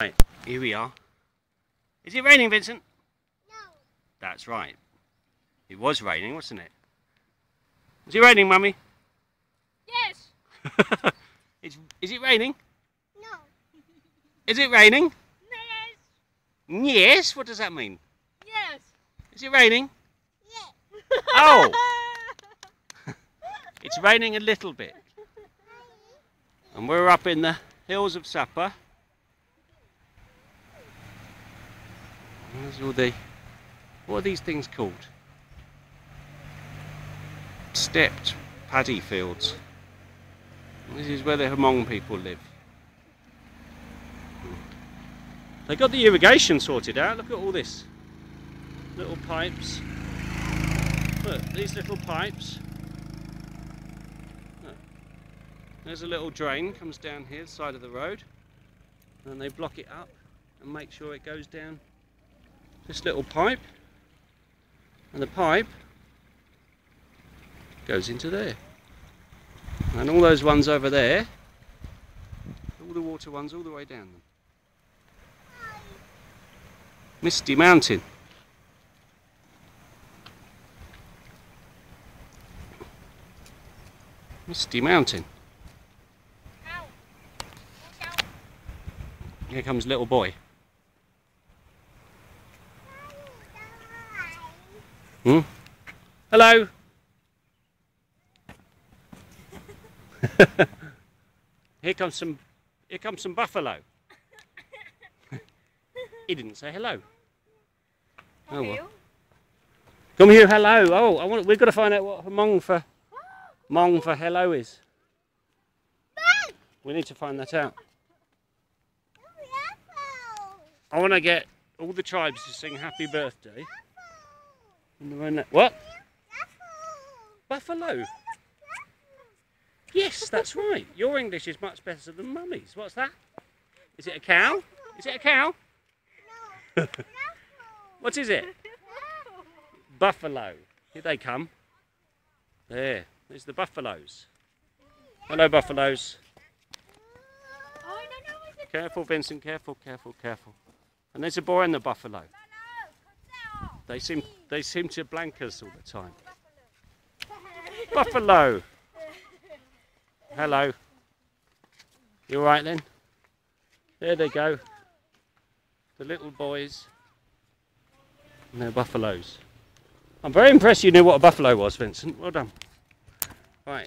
Right, here we are. Is it raining, Vincent? No. That's right. It was raining, wasn't it? Is it raining, Mummy? Yes. Is it raining? No. Is it raining? Yes. Yes? What does that mean? Yes. Is it raining? Yes. Oh! It's raining a little bit. And we're up in the hills of Sapa. There's all the... What are these things called? Stepped paddy fields. This is where the Huong people live. They got the irrigation sorted out. Look at all this. Little pipes. Look, these little pipes. Look. There's a little drain, comes down here, the side of the road. And they block it up and make sure it goes down this little pipe. And the pipe goes into there. And all those ones over there, all the water ones all the way down them. Misty Mountain. Misty Mountain. Here comes little boy. Hmm? Hello. Here comes some buffalo. He didn't say hello. Hello. Oh well. Come here, hello. Oh, we've got to find out what Hmong for hello is. We need to find that out. I want to get all the tribes to sing happy birthday. What? Buffalo. Yes, that's right. Your English is much better than Mummy's. What's that? Is it a cow? Is it a cow? No. What is it? Buffalo. Here they come. There's the buffaloes. Hello, buffaloes. Careful, Vincent. Careful, careful, careful. And there's a boy and the buffalo. They seem to blank us all the time. Buffalo. Hello. You all right then? There they go. The little boys. And they're buffaloes. I'm very impressed you knew what a buffalo was, Vincent. Well done. Right.